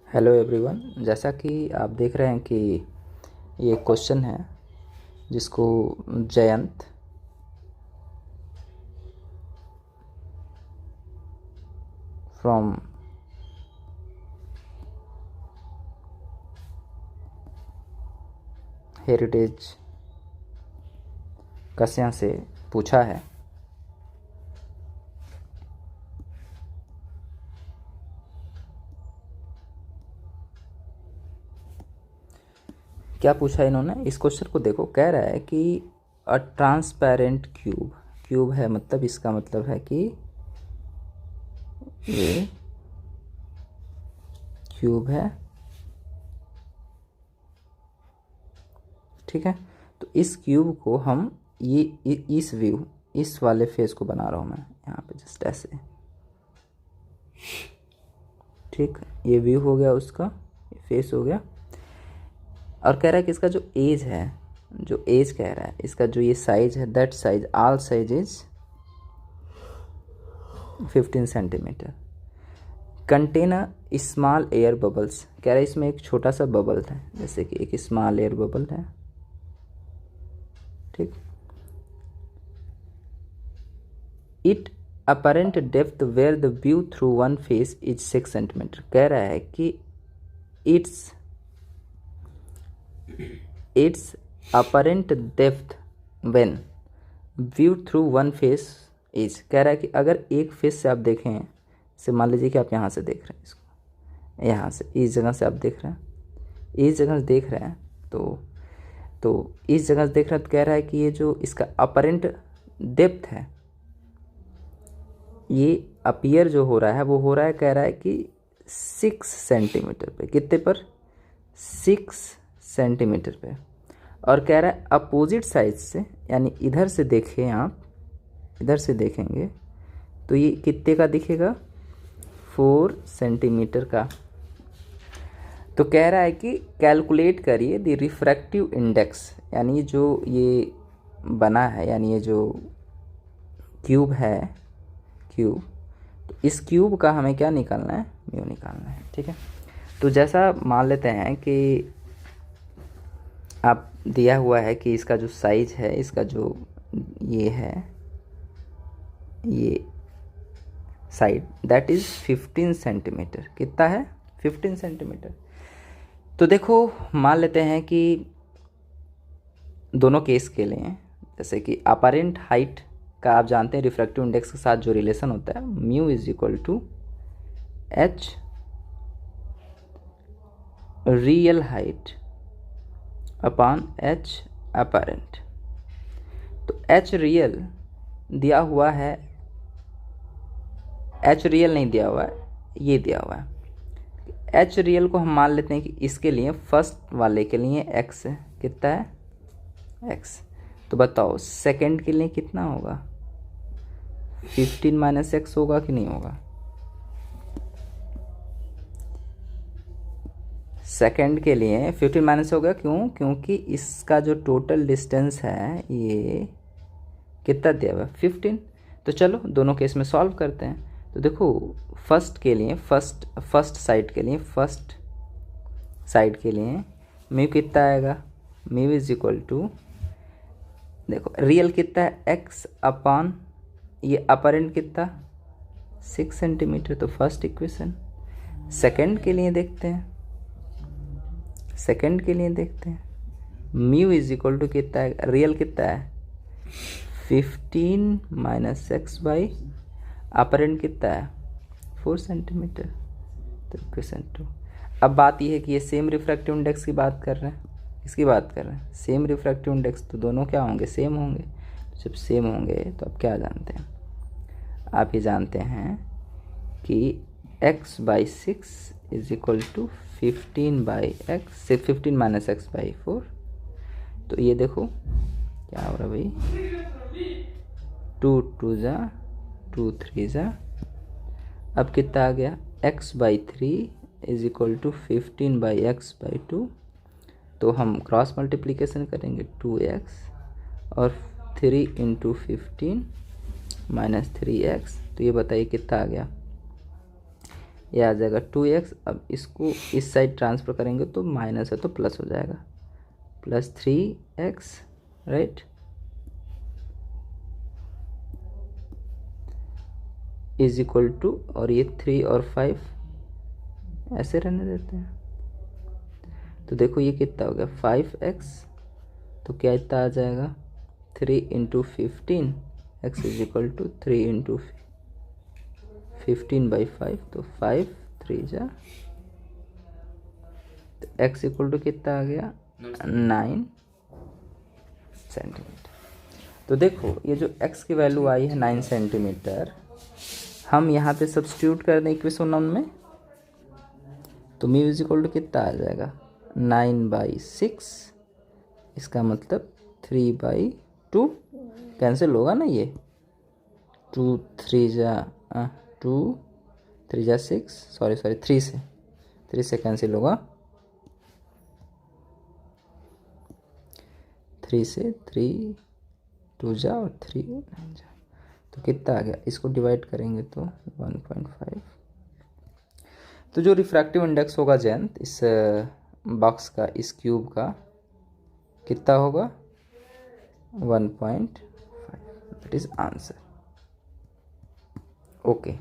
Hello everyone. जैसा कि आप देख रहे हैं कि ये क्वेश्चन है जिसको जयंत फ्रॉम हेरिटेज कस्या से पूछा है। क्या पूछा है इन्होंने, इस क्वेश्चन को देखो। कह रहा है कि अ ट्रांसपेरेंट क्यूब, क्यूब है मतलब इसका मतलब है कि ये क्यूब है, ठीक है। तो इस क्यूब को हम इस व्यू, इस वाले फेस को बना रहा हूँ मैं यहाँ पे जस्ट ऐसे, ठीक। ये व्यू हो गया, उसका फेस हो गया। और कह रहा है कि इसका जो एज है, जो एज कह रहा है इसका जो ये साइज है, that size all size is 15 centimetre. Contain a small air bubbles, कह रहा है इसमें एक छोटा सा बबल है, जैसे कि एक स्मॉल एयर बबल है, ठीक। It apparent depth where the view through one face is 6 centimetre. कह रहा है कि it's apparent depth when view through one face is. कह रहा है कि अगर एक फेस से आप देखें, जैसे मान लीजिए कि आप यहाँ से देख रहे हैं इसको, यहाँ से इस जगह से आप देख रहे हैं, इस जगह से देख रहे हैं, तो इस जगह से देख रहे हैं, तो कह रहा है कि ये जो इसका अपरेंट डेप्थ है, ये अपीयर जो हो रहा है वो हो रहा है, कह रहा है कि 6 सेंटीमीटर पे। कितने पर? 6 सेंटीमीटर पे। और कह रहा है अपोजिट साइड से, यानी इधर से देखें आप, इधर से देखेंगे तो ये कितने का दिखेगा? 4 सेंटीमीटर का। तो कह रहा है कि कैलकुलेट करिए द रिफ्रैक्टिव इंडेक्स, यानी जो ये बना है, यानी ये जो क्यूब है, क्यूब, तो इस क्यूब का हमें क्या निकालना है? म्यू निकालना है, ठीक है। तो जैसा मान लेते हैं कि आप दिया हुआ है कि इसका जो साइज है, इसका जो ये है, ये साइड दैट इज 15 सेंटीमीटर। कितना है? 15 सेंटीमीटर। तो देखो मान लेते हैं कि दोनों केस के लिए, जैसे कि अपरेंट हाइट का आप जानते हैं रिफ्रैक्टिव इंडेक्स के साथ जो रिलेशन होता है, mu is equal to H real height upon H apparent. तो एच रियल दिया हुआ है, एच रियल नहीं दिया हुआ है, ये दिया हुआ है। एच रियल को हम मान लेते हैं कि इसके लिए, फर्स्ट वाले के लिए एक्स है। कितना है? एक्स। तो बताओ सेकंड के लिए कितना होगा? 15 माइनस एक्स होगा कि नहीं होगा? सेकंड के लिए 15 माइनस होगा। क्यों? क्योंकि इसका जो टोटल डिस्टेंस है ये कितना दिया हुआ है? 15। तो चलो दोनों केस में सॉल्व करते हैं। तो देखो फर्स्ट के लिए, फर्स्ट साइड के लिए म्यू कितना आएगा? म्यू इज इक्वल टू, देखो रियल कितना है? एक्स अपॉन ये अपरेंट कितना? 6 सेंटीमीटर। तो फर्स्ट इक्वेशन। सेकंड के लिए देखते हैं, म्यू इज इक्वल टू कितना है? रियल कितना है? 15 माइनस एक्स बाई अपरेंट कितना है? 4 सेंटीमीटर। तो इक्वेशन 2। अब बात यह है कि ये सेम रिफ्रैक्टिव इंडेक्स की बात कर रहे हैं, इसकी बात कर रहे हैं, सेम रिफ्रैक्टिव इंडेक्स, तो दोनों क्या होंगे? सेम होंगे। जब सेम होंगे तो आप क्या जानते हैं? आप ये जानते हैं कि x by 6 is equal to 15 by x, से 15 माइनस एक्स बाई 4। तो ये देखो क्या हो रहा है भाई, 2 2 जा 2 3 जा, अब कितना आ गया? x by 3 is equal to 15 by x by 2। तो हम क्रॉस मल्टीप्लिकेशन करेंगे, 2x और 3 इंटू 15 माइनस 3x। तो ये बताइए कितना आ गया? ये आ जाएगा 2x। अब इसको इस साइड ट्रांसफ़र करेंगे तो माइनस है तो प्लस हो जाएगा, plus 3x, right, is equal to, और ये 3 और 5 ऐसे रहने देते हैं। तो देखो ये कितना हो गया 5x, तो क्या इतना आ जाएगा 3 into 15, x is equal to 3 into 15/5, तो 5 3 जा, तो x इक्वल टू कितना आ गया 9 सेंटीमीटर। तो देखो ये जो x की वैल्यू आई है 9 सेंटीमीटर, हम यहाँ पे सब्स्टिट्यूट कर दें इक्वेशन 1 में, तो म्यू इज इक्वल टू कितना आ जाएगा 9/6, इसका मतलब 3/2, कैंसिल होगा ना ये, 2 3 जा 2 3 जा 6, सॉरी 3 से कैंसिल होगा, 3 से 3 2 जा और 3 9 जा, तो कितना आ गया, इसको डिवाइड करेंगे तो 1.5। तो जो रिफ्रैक्टिव इंडेक्स होगा जयंत इस बॉक्स का, इस क्यूब का, कितना होगा 1.5, दैट इज आंसर। ओके।